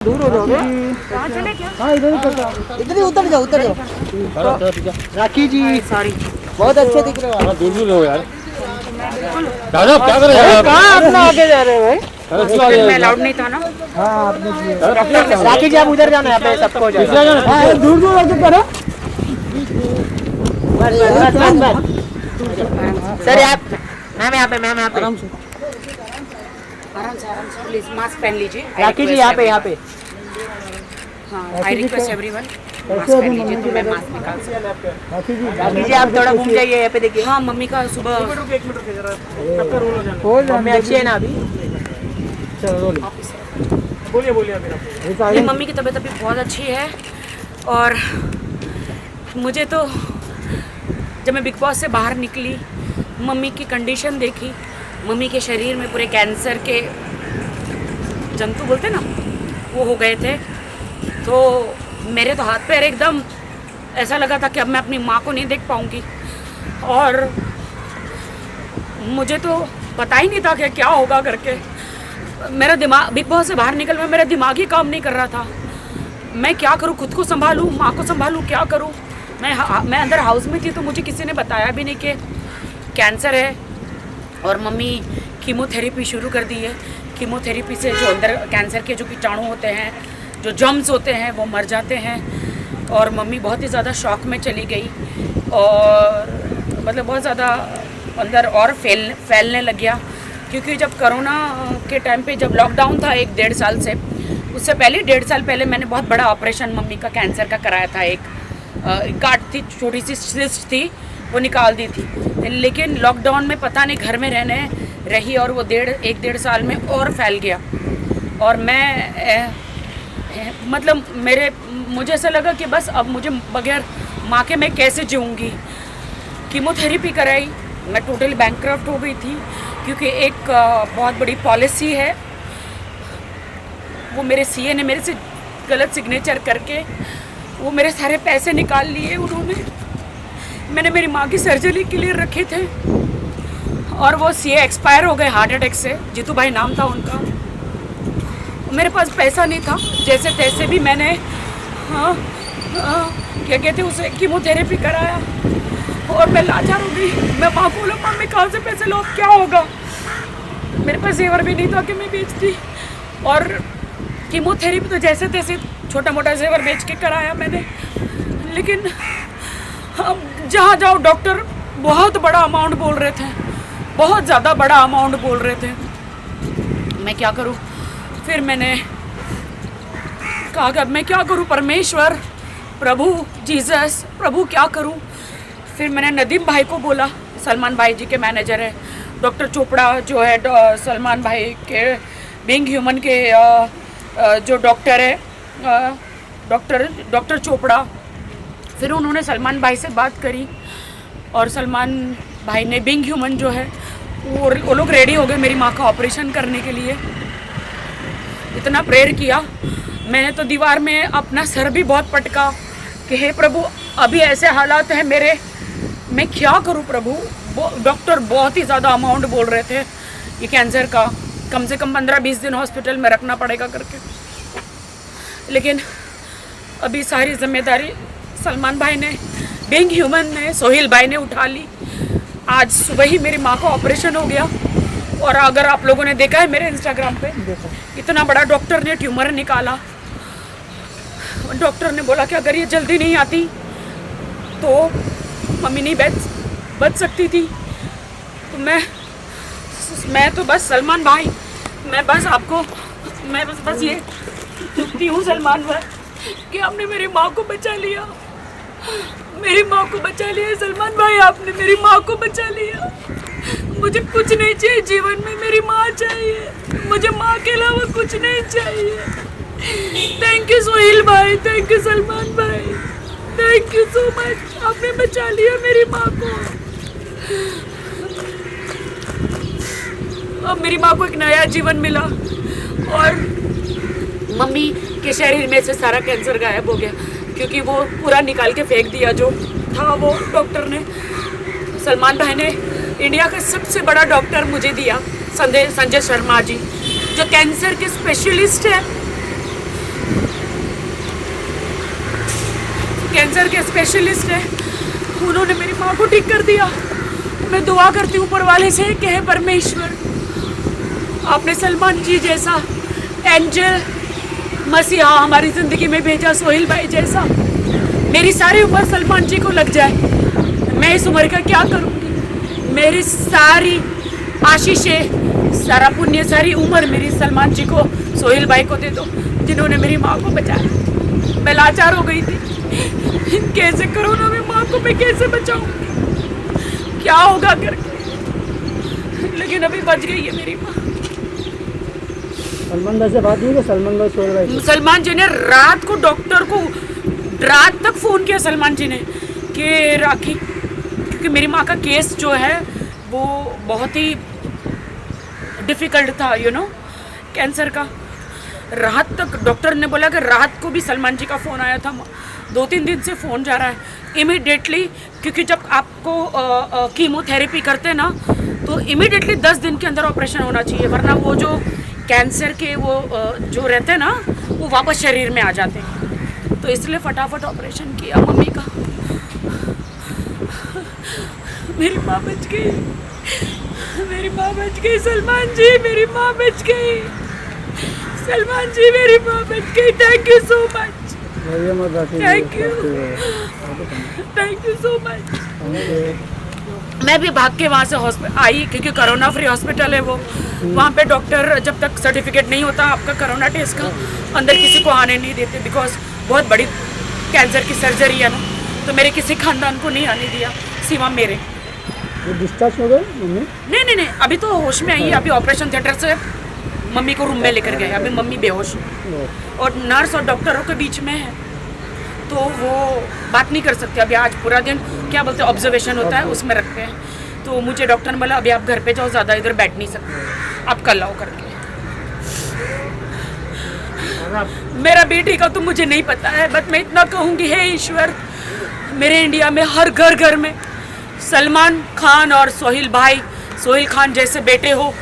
दूर हो जाओगे। कहाँ चले क्या? हाँ इधर ही इधर ही उतर जाओ उतर जाओ। राखी जी सॉरी, बहुत अच्छे दिख रहे हो आप। दूर दूर हो यार। बिल्कुल क्या कर रहे अरे हैं कहाँ अपना आगे जा रहे हो भाई? मैं अलाउड नहीं था ना। हाँ आपने राखी जी आप उधर जाना है, यहाँ पे सबको जाना। हाँ दूर दूर होके करो। बस सर आप मैम यहाँ पे आराम से प्लीज मास्क पहन लीजिए। राखी जी यहाँ पे हाँ, आई रिक्वेस्ट एवरीवन मास्क पहन लीजिए तो मैं मास्क निकाल सकूँ। राखी जी आप थोड़ा घूम जाइए यहाँ पे देखिए। हाँ, मम्मी का सुबह मम्मी अच्छी है ना अभी? चलो बोलिए मेरी मम्मी की तबीयत अभी बहुत अच्छी है। और मुझे तो जब मैं बिग बॉस से बाहर निकली, मम्मी की कंडीशन देखी, मम्मी के शरीर में पूरे कैंसर के जंतु बोलते ना वो हो गए थे, तो मेरे तो हाथ पैर एकदम ऐसा लगा था कि अब मैं अपनी माँ को नहीं देख पाऊँगी। और मुझे तो पता ही नहीं था कि क्या होगा करके। मेरा दिमाग बिग बॉस से बाहर निकल में मेरा दिमाग ही काम नहीं कर रहा था। मैं क्या करूँ, खुद को संभालूँ, माँ को संभालूँ, क्या करूँ। मैं अंदर हाउस में थी तो मुझे किसी ने बताया भी नहीं कि कैंसर है। और मम्मी कीमोथेरेपी शुरू कर दी है। कीमोथेरेपी से जो अंदर कैंसर के जो कीटाणु होते हैं, जो जर्म्स होते हैं, वो मर जाते हैं। और मम्मी बहुत ही ज़्यादा शॉक में चली गई और मतलब बहुत ज़्यादा अंदर और फैलने लग गया। क्योंकि जब कोरोना के टाइम पे जब लॉकडाउन था 1-1.5 साल से, उससे पहले 1.5 साल पहले मैंने बहुत बड़ा ऑपरेशन मम्मी का कैंसर का कराया था। एक गांठ थी, छोटी सी सिस्ट थी, वो निकाल दी थी। लेकिन लॉकडाउन में पता नहीं घर में रहने रही और वो 1-1.5 साल में और फैल गया। और मैं मतलब मुझे ऐसा लगा कि बस अब मुझे बगैर माँ के मैं कैसे जीऊँगी। कीमोथेरेपी कराई, मैं टोटली बैंकक्रप्ट हो गई थी। क्योंकि एक बहुत बड़ी पॉलिसी है, वो मेरे सीए ने मेरे से गलत सिग्नेचर करके वो मेरे सारे पैसे निकाल लिए उन्होंने। मैंने मेरी माँ की सर्जरी के लिए रखे थे और वो सीए एक्सपायर हो गए हार्ट अटैक से। जीतू भाई नाम था उनका। मेरे पास पैसा नहीं था, जैसे तैसे भी मैंने क्या कहते उसे कीमोथेरेपी कराया और मैं लाचार हो गई। मैं माँ को बोला मम्मी कहाँ से पैसे लो, क्या होगा। मेरे पास जेवर भी नहीं था कि मैं बेचती। और कीमोथेरेपी तो जैसे तैसे छोटा मोटा जेवर बेच के कराया मैंने। लेकिन अब जहाँ जाओ डॉक्टर बहुत बड़ा अमाउंट बोल रहे थे, बहुत ज़्यादा बड़ा अमाउंट बोल रहे थे। मैं क्या करूँ। फिर मैंने कहा कि अब मैं क्या करूँ, परमेश्वर, प्रभु जीसस, प्रभु क्या करूँ। फिर मैंने नदीम भाई को बोला, सलमान भाई जी के मैनेजर है, डॉक्टर चोपड़ा जो है सलमान भाई के बीइंग ह्यूमन के जो डॉक्टर है, डॉक्टर चोपड़ा। फिर उन्होंने सलमान भाई से बात करी और सलमान भाई ने बीइंग ह्यूमन जो है वो लोग रेडी हो गए मेरी माँ का ऑपरेशन करने के लिए। इतना प्रेयर किया मैंने तो दीवार में अपना सर भी बहुत पटका कि हे प्रभु अभी ऐसे हालात हैं मेरे, मैं क्या करूं प्रभु। डॉक्टर बहुत ही ज़्यादा अमाउंट बोल रहे थे ये कैंसर का, कम से कम 15-20 दिन हॉस्पिटल में रखना पड़ेगा करके। लेकिन अभी सारी जिम्मेदारी सलमान भाई ने, बीइंग ह्यूमन ने, सोहेल भाई ने उठा ली। आज सुबह ही मेरी माँ का ऑपरेशन हो गया। और अगर आप लोगों ने देखा है मेरे इंस्टाग्राम पे, इतना बड़ा डॉक्टर ने ट्यूमर निकाला। डॉक्टर ने बोला कि अगर ये जल्दी नहीं आती तो मम्मी नहीं बच सकती थी। तो मैं तो बस सलमान भाई, मैं बस ये चुपती हूँ सलमान भाई कि आपने मेरी माँ को बचा लिया, मेरी माँ को बचा लिया। सलमान भाई आपने मेरी माँ को बचा लिया। मुझे कुछ नहीं चाहिए जीवन में, मेरी माँ चाहिए मुझे, माँ के अलावा कुछ नहीं चाहिए। थैंक यू सोहेल भाई, थैंक यू सलमान भाई, थैंक यू सो मच, आपने बचा लिया मेरी माँ को। अब मेरी माँ को एक नया जीवन मिला और मम्मी के शरीर में से सारा कैंसर गायब हो गया। क्योंकि वो पूरा निकाल के फेंक दिया जो था वो डॉक्टर ने। सलमान भाई ने इंडिया का सबसे बड़ा डॉक्टर मुझे दिया, संजय शर्मा जी, जो कैंसर के स्पेशलिस्ट है। कैंसर के स्पेशलिस्ट है, उन्होंने मेरी माँ को ठीक कर दिया। मैं दुआ करती हूँ ऊपर वाले से कि हे परमेश्वर, आपने सलमान जी जैसा एंजल मसीहा हमारी ज़िंदगी में भेजा, सोहेल भाई जैसा। मेरी सारी उम्र सलमान जी को लग जाए, मैं इस उम्र का क्या करूँगी। मेरी सारी आशीषें, सारा पुण्य, सारी उम्र मेरी सलमान जी को, सोहेल भाई को दे दो, जिन्होंने मेरी माँ को बचाया। मैं लाचार हो गई थी, कैसे कोरोना में माँ को मैं कैसे बचाऊँगी, क्या होगा करके, लेकिन अभी बच गई है मेरी माँ। सलमान भाई से बात हुई कि सलमान भाई सोहेल भाई? सलमान जी ने रात को डॉक्टर को रात तक फ़ोन किया सलमान जी ने कि राखी, क्योंकि मेरी माँ का केस जो है वो बहुत ही डिफ़िकल्ट था, कैंसर का। रात तक डॉक्टर ने बोला कि रात को भी सलमान जी का फ़ोन आया था, 2-3 दिन से फ़ोन जा रहा है इमीडिएटली, क्योंकि जब आपको कीमोथेरेपी करते हैं ना तो इमीडिएटली 10 दिन के अंदर ऑपरेशन होना चाहिए, वरना वो जो कैंसर के वो जो रहते हैं ना वो वापस शरीर में आ जाते हैं। तो इसलिए फटाफट ऑपरेशन किया मम्मी का। मेरी माँ बच गई, मेरी माँ बच गई, सलमान जी मेरी माँ बच गई, सलमान जी मेरी माँ बच गई। Thank you so much, thank you so much. मैं भी भाग के वहाँ से आई, क्योंकि कोरोना फ्री हॉस्पिटल है वो। वहाँ पे डॉक्टर जब तक सर्टिफिकेट नहीं होता आपका कोरोना टेस्ट का, अंदर किसी को आने नहीं देते, बिकॉज बहुत बड़ी कैंसर की सर्जरी है ना, तो मेरे किसी खानदान को नहीं आने दिया सिवा मेरे। वो डिस्चार्ज हो गए मम्मी? नहीं, अभी तो होश में आई है। अभी ऑपरेशन थिएटर से मम्मी को रूम में लेकर गए, अभी मम्मी बेहोश है और नर्स और डॉक्टरों के बीच में है, तो वो बात नहीं कर सकते। अभी आज पूरा दिन क्या बोलते हैं ऑब्जर्वेशन होता है, उसमें रखते हैं। तो मुझे डॉक्टर ने बोला अभी आप घर पे जाओ, ज़्यादा इधर बैठ नहीं सकते, आप कल आओ करके। मेरा बेटी का तो मुझे नहीं पता है, बट मैं इतना कहूँगी, हे ईश्वर, मेरे इंडिया में हर घर में सलमान खान और सोहेल खान जैसे बेटे हो।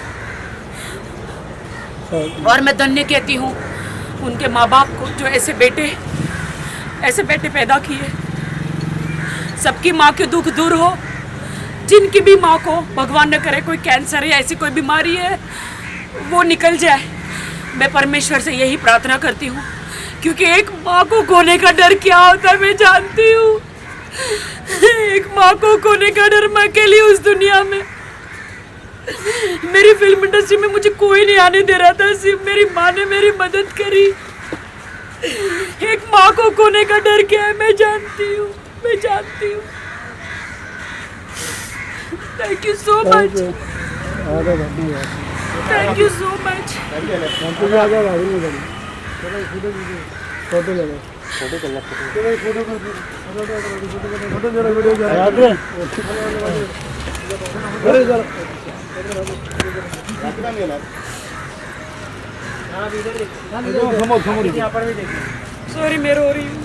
और मैं धन्य कहती हूँ उनके माँ बाप को जो ऐसे बेटे पैदा किए। सबकी माँ के दुख दूर हो, जिनकी भी माँ को भगवान न करे कोई कैंसर या ऐसी कोई बीमारी है वो निकल जाए। मैं परमेश्वर से यही प्रार्थना करती हूँ, क्योंकि एक माँ को खोने का डर क्या होता है मैं जानती हूँ। एक माँ को खोने का डर, मैं अकेली उस दुनिया में। मेरी फिल्म इंडस्ट्री में मुझे कोई नहीं आने दे रहा था, सिर्फ मेरी माँ ने मेरी मदद करी। एक माँ को खोने का डर क्या है मैं जानती हूँ। Thank you so much, thank you so much. Sorry मैं रो रही हूँ।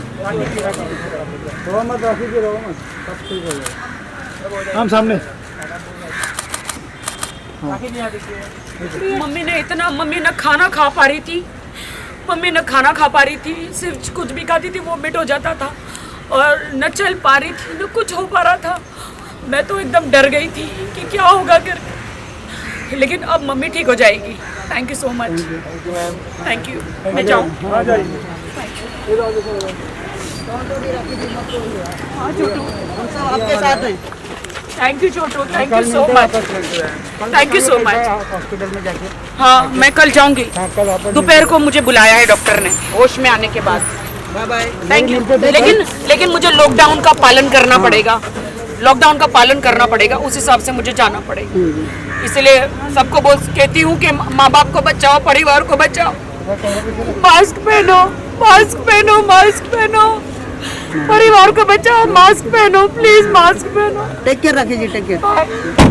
हम सामने मम्मी न खाना खा पा रही थी, सिर्फ कुछ भी खाती थी वोमिट हो जाता था, और न चल पा रही थी, न कुछ हो पा रहा था। मैं तो एकदम डर गई थी कि क्या होगा करके, लेकिन अब मम्मी ठीक हो जाएगी। Thank you so much, thank you. मैं जाऊँ? हाँ छोटू, आपके साथ हैं। Thank you Chhotu, thank you so much, thank you so much. Hospital में जाके हाँ मैं कल जाऊंगी, दोपहर को मुझे बुलाया है डॉक्टर ने, होश में आने के बाद। Bye bye, thank you. लेकिन मुझे लॉकडाउन का पालन करना पड़ेगा, उस हिसाब से मुझे जाना पड़ेगा। इसलिए सबको कहती हूँ कि माँ बाप को बचाओ, परिवार को बचाओ, मास्क पहनो, परिवार को बचाओ, मास्क पहनो, प्लीज मास्क पहनो। टेक केयर रखिए जी, टेक केयर।